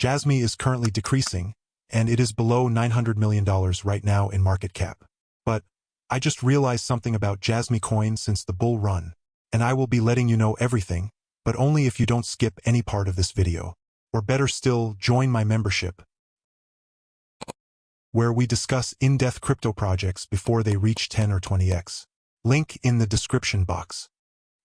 Jasmy is currently decreasing, and it is below $900 million right now in market cap. But I just realized something about Jasmy coin since the bull run, and I will be letting you know everything, but only if you don't skip any part of this video. Or better still, join my membership, where we discuss in-depth crypto projects before they reach 10 or 20x. Link in the description box.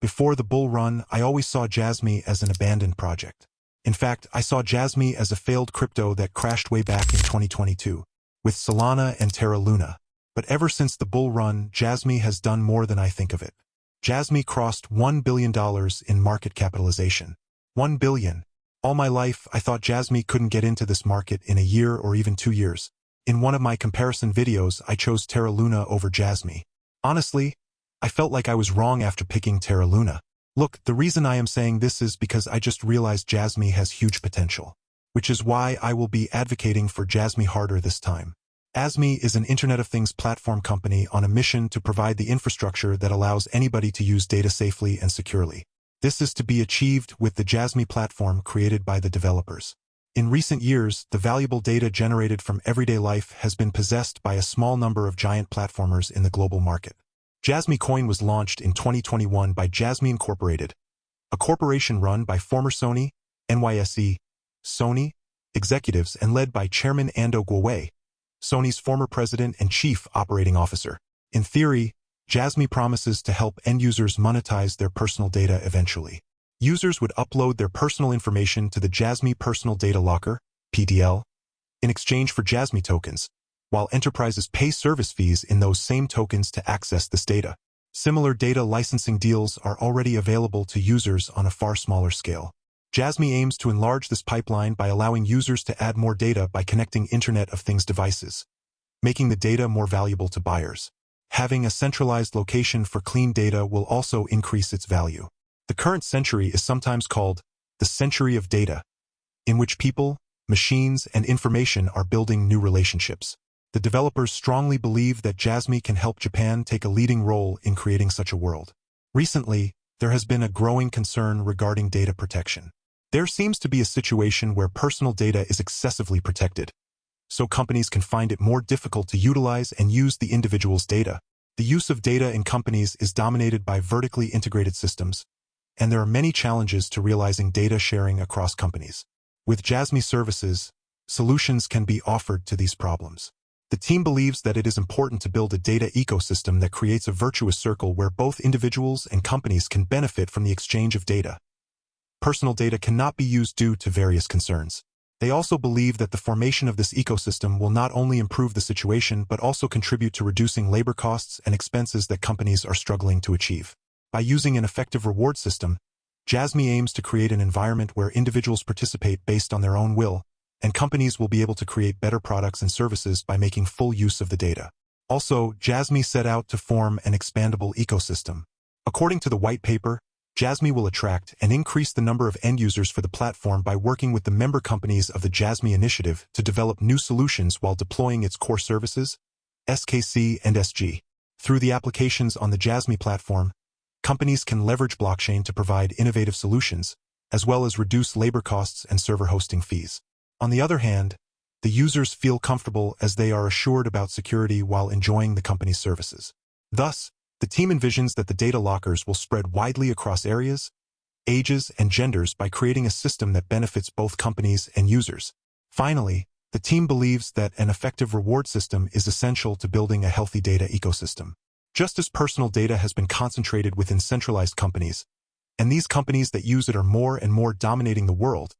Before the bull run, I always saw Jasmy as an abandoned project. In fact, I saw Jasmy as a failed crypto that crashed way back in 2022, with Solana and Terra Luna. But ever since the bull run, Jasmy has done more than I think of it. Jasmy crossed $1 billion in market capitalization. $1 billion. All my life, I thought Jasmy couldn't get into this market in a year or even 2 years. In one of my comparison videos, I chose Terra Luna over Jasmy. Honestly, I felt like I was wrong after picking Terra Luna. Look, the reason I am saying this is because I just realized Jasmy has huge potential, which is why I will be advocating for Jasmy harder this time. Jasmy is an Internet of Things platform company on a mission to provide the infrastructure that allows anybody to use data safely and securely. This is to be achieved with the Jasmy platform created by the developers. In recent years, the valuable data generated from everyday life has been possessed by a small number of giant platformers in the global market. Jasmy Coin was launched in 2021 by Jasmy Incorporated, a corporation run by former Sony, NYSE, Sony, executives and led by Chairman Ando Guowei, Sony's former president and chief operating officer. In theory, Jasmy promises to help end users monetize their personal data eventually. Users would upload their personal information to the Jasmy Personal Data Locker, PDL, in exchange for Jasmy tokens, while enterprises pay service fees in those same tokens to access this data. Similar data licensing deals are already available to users on a far smaller scale. Jasmy aims to enlarge this pipeline by allowing users to add more data by connecting Internet of Things devices, making the data more valuable to buyers. Having a centralized location for clean data will also increase its value. The current century is sometimes called the century of data, in which people, machines, and information are building new relationships. The developers strongly believe that Jasmy can help Japan take a leading role in creating such a world. Recently, there has been a growing concern regarding data protection. There seems to be a situation where personal data is excessively protected, so companies can find it more difficult to utilize and use the individual's data. The use of data in companies is dominated by vertically integrated systems, and there are many challenges to realizing data sharing across companies. With Jasmy services, solutions can be offered to these problems. The team believes that it is important to build a data ecosystem that creates a virtuous circle where both individuals and companies can benefit from the exchange of data. Personal data cannot be used due to various concerns. They also believe that the formation of this ecosystem will not only improve the situation but also contribute to reducing labor costs and expenses that companies are struggling to achieve. By using an effective reward system, Jasmy aims to create an environment where individuals participate based on their own will, and companies will be able to create better products and services by making full use of the data. Also, Jasmy set out to form an expandable ecosystem. According to the white paper, Jasmy will attract and increase the number of end users for the platform by working with the member companies of the Jasmy initiative to develop new solutions while deploying its core services, SKC and SG. Through the applications on the Jasmy platform, companies can leverage blockchain to provide innovative solutions, as well as reduce labor costs and server hosting fees. On the other hand, the users feel comfortable as they are assured about security while enjoying the company's services. Thus, the team envisions that the data lockers will spread widely across areas, ages, and genders by creating a system that benefits both companies and users. Finally, the team believes that an effective reward system is essential to building a healthy data ecosystem. Just as personal data has been concentrated within centralized companies, and these companies that use it are more and more dominating the world,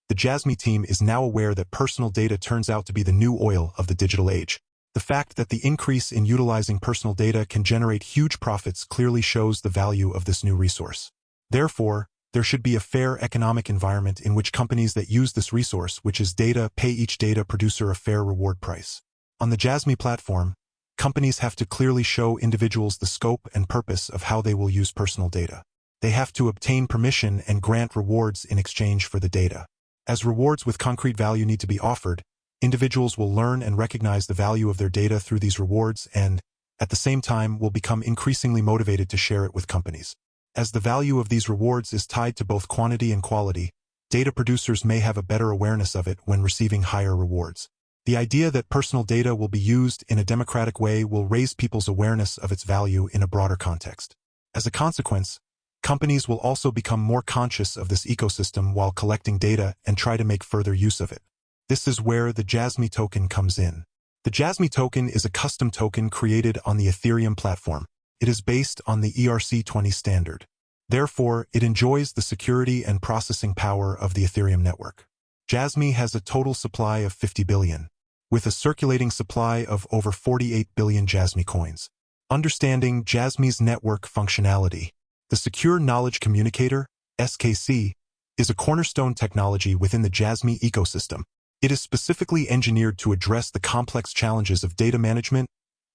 the Jasmy team is now aware that personal data turns out to be the new oil of the digital age. The fact that the increase in utilizing personal data can generate huge profits clearly shows the value of this new resource. Therefore, there should be a fair economic environment in which companies that use this resource, which is data, pay each data producer a fair reward price. On the Jasmy platform, companies have to clearly show individuals the scope and purpose of how they will use personal data. They have to obtain permission and grant rewards in exchange for the data. As rewards with concrete value need to be offered, individuals will learn and recognize the value of their data through these rewards and, at the same time, will become increasingly motivated to share it with companies. As the value of these rewards is tied to both quantity and quality, data producers may have a better awareness of it when receiving higher rewards. The idea that personal data will be used in a democratic way will raise people's awareness of its value in a broader context. As a consequence, companies will also become more conscious of this ecosystem while collecting data and try to make further use of it. This is where the Jasmy token comes in. The Jasmy token is a custom token created on the Ethereum platform. It is based on the ERC20 standard. Therefore, it enjoys the security and processing power of the Ethereum network. Jasmy has a total supply of 50 billion, with a circulating supply of over 48 billion Jasmy coins. Understanding Jasmy's network functionality. The Secure Knowledge Communicator, SKC, is a cornerstone technology within the Jasmy ecosystem. It is specifically engineered to address the complex challenges of data management,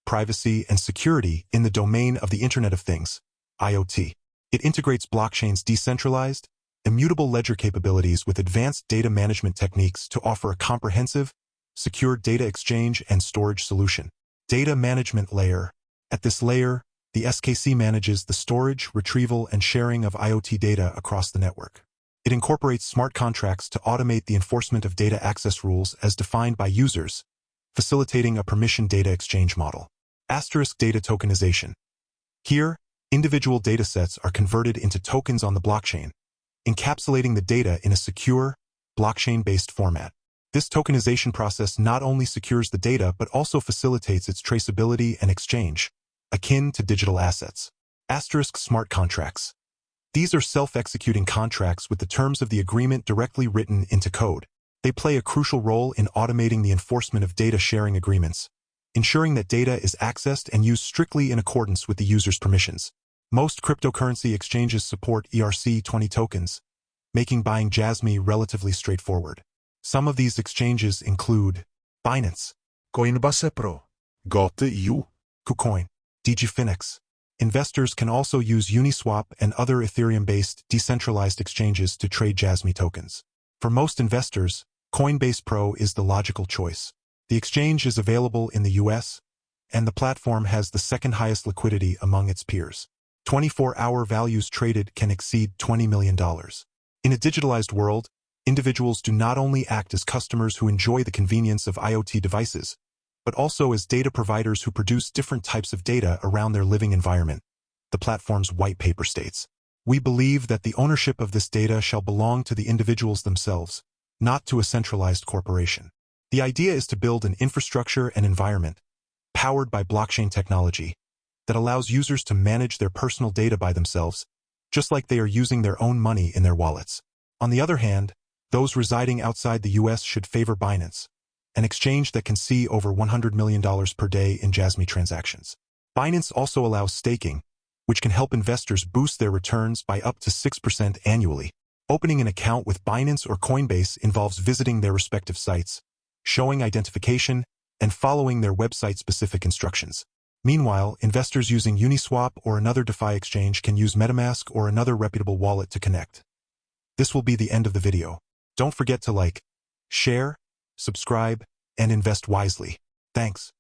privacy, and security in the domain of the Internet of Things, IoT. It integrates blockchain's decentralized, immutable ledger capabilities with advanced data management techniques to offer a comprehensive, secure data exchange and storage solution. Data management layer. At this layer, the SKC manages the storage, retrieval, and sharing of IoT data across the network. It incorporates smart contracts to automate the enforcement of data access rules as defined by users, facilitating a permission data exchange model. Asterisk data tokenization. Here, individual datasets are converted into tokens on the blockchain, encapsulating the data in a secure, blockchain-based format. This tokenization process not only secures the data but also facilitates its traceability and exchange, akin to digital assets. Asterisk smart contracts. These are self-executing contracts with the terms of the agreement directly written into code. They play a crucial role in automating the enforcement of data sharing agreements, ensuring that data is accessed and used strictly in accordance with the user's permissions. Most cryptocurrency exchanges support ERC20 tokens, making buying Jasmy relatively straightforward. Some of these exchanges include Binance, Coinbase Pro, Got.io, KuCoin, DigiFinex. Investors can also use Uniswap and other Ethereum-based decentralized exchanges to trade Jasmy tokens. For most investors, Coinbase Pro is the logical choice. The exchange is available in the US, and the platform has the second highest liquidity among its peers. 24-hour values traded can exceed $20 million. In a digitalized world, individuals do not only act as customers who enjoy the convenience of IoT devices, but also as data providers who produce different types of data around their living environment. The platform's white paper states, "We believe that the ownership of this data shall belong to the individuals themselves, not to a centralized corporation." The idea is to build an infrastructure and environment, powered by blockchain technology, that allows users to manage their personal data by themselves, just like they are using their own money in their wallets. On the other hand, those residing outside the US should favor Binance, an exchange that can see over $100 million per day in Jasmy transactions. Binance also allows staking, which can help investors boost their returns by up to 6% annually. Opening an account with Binance or Coinbase involves visiting their respective sites, showing identification, and following their website-specific instructions. Meanwhile, investors using Uniswap or another DeFi exchange can use MetaMask or another reputable wallet to connect. This will be the end of the video. Don't forget to like, share, subscribe, and invest wisely. Thanks.